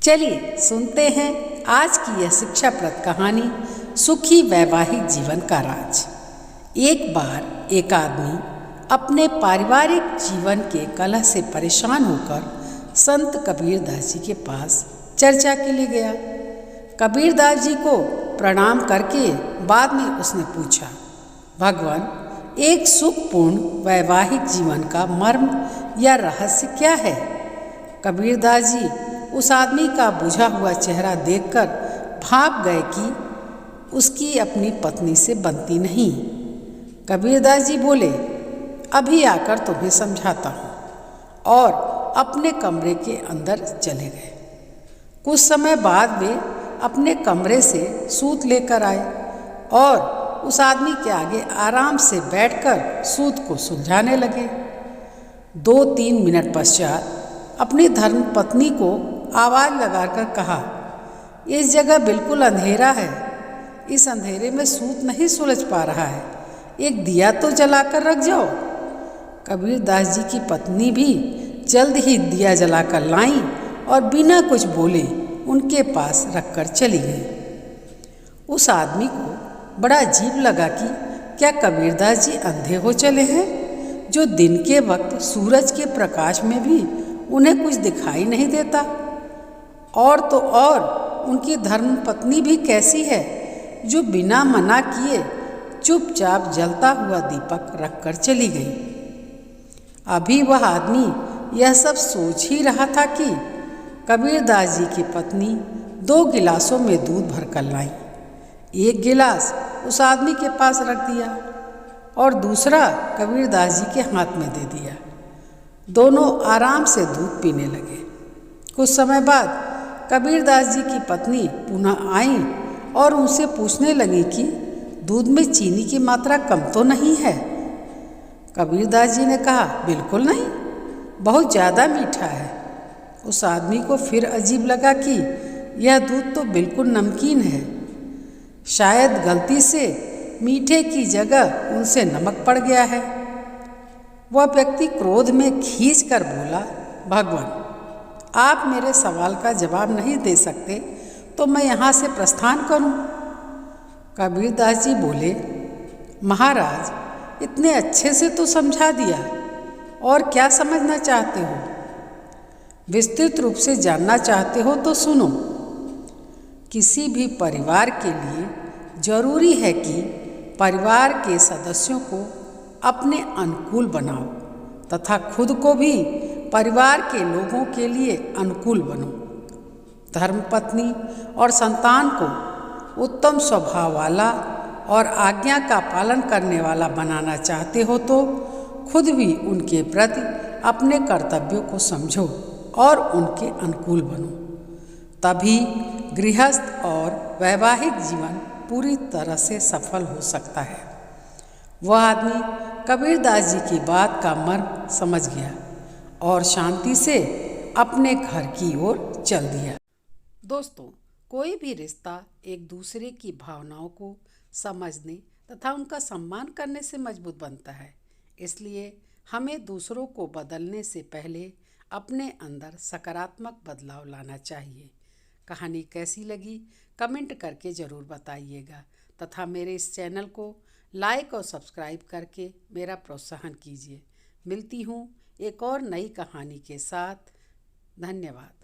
चलिए सुनते हैं आज की यह शिक्षाप्रद कहानी सुखी वैवाहिक जीवन का राज। एक बार एक आदमी अपने पारिवारिक जीवन के कलह से परेशान होकर संत कबीरदास जी के पास चर्चा के लिए गया। कबीरदास जी को प्रणाम करके बाद में उसने पूछा, भगवान, एक सुखपूर्ण वैवाहिक जीवन का मर्म या रहस्य क्या है? कबीरदास जी उस आदमी का बुझा हुआ चेहरा देखकर भाप गए कि उसकी अपनी पत्नी से बनती नहीं। कबीरदास जी बोले, अभी आकर तुम्हें समझाता हूँ, और अपने कमरे के अंदर चले गए। कुछ समय बाद वे अपने कमरे से सूत लेकर आए और उस आदमी के आगे आराम से बैठकर सूत को सुलझाने लगे। 2-3 मिनट पश्चात अपनी धर्मपत्नी को आवाज़ लगाकर कहा, इस जगह बिल्कुल अंधेरा है, इस अंधेरे में सूत नहीं सुलझ पा रहा है, एक दिया तो जलाकर रख जाओ। कबीरदास जी की पत्नी भी जल्द ही दिया जलाकर लाईं और बिना कुछ बोले उनके पास रखकर चली गई। उस आदमी को बड़ा अजीब लगा कि क्या कबीरदास जी अंधे हो चले हैं, जो दिन के वक्त सूरज के प्रकाश में भी उन्हें कुछ दिखाई नहीं देता। और तो और उनकी धर्मपत्नी भी कैसी है, जो बिना मना किए चुपचाप जलता हुआ दीपक रखकर चली गई। अभी वह आदमी यह सब सोच ही रहा था कि कबीरदास जी की पत्नी 2 गिलासों में दूध भरकर लाई। एक गिलास उस आदमी के पास रख दिया और दूसरा कबीरदास जी के हाथ में दे दिया। दोनों आराम से दूध पीने लगे। कुछ समय बाद कबीरदास जी की पत्नी पुनः आई और उनसे पूछने लगी कि दूध में चीनी की मात्रा कम तो नहीं है? कबीरदास जी ने कहा, बिल्कुल नहीं, बहुत ज़्यादा मीठा है। उस आदमी को फिर अजीब लगा कि यह दूध तो बिल्कुल नमकीन है। शायद गलती से मीठे की जगह उनसे नमक पड़ गया है। वह व्यक्ति क्रोध में खींच कर बोला, भगवान, आप मेरे सवाल का जवाब नहीं दे सकते तो मैं यहाँ से प्रस्थान करूँ? कबीरदास जी बोले, महाराज, इतने अच्छे से तो समझा दिया, और क्या समझना चाहते हो? विस्तृत रूप से जानना चाहते हो तो सुनो। किसी भी परिवार के लिए जरूरी है कि परिवार के सदस्यों को अपने अनुकूल बनाओ तथा खुद को भी परिवार के लोगों के लिए अनुकूल बनो। धर्मपत्नी और संतान को उत्तम स्वभाव वाला और आज्ञा का पालन करने वाला बनाना चाहते हो तो खुद भी उनके प्रति अपने कर्तव्यों को समझो और उनके अनुकूल बनो। तभी गृहस्थ और वैवाहिक जीवन पूरी तरह से सफल हो सकता है। वह आदमी कबीरदास जी की बात का मर्म समझ गया और शांति से अपने घर की ओर चल दिया। दोस्तों, कोई भी रिश्ता एक दूसरे की भावनाओं को समझने तथा उनका सम्मान करने से मजबूत बनता है। इसलिए हमें दूसरों को बदलने से पहले अपने अंदर सकारात्मक बदलाव लाना चाहिए। कहानी कैसी लगी कमेंट करके ज़रूर बताइएगा तथा मेरे इस चैनल को लाइक और सब्सक्राइब करके मेरा प्रोत्साहन कीजिए। मिलती हूँ एक और नई कहानी के साथ। धन्यवाद।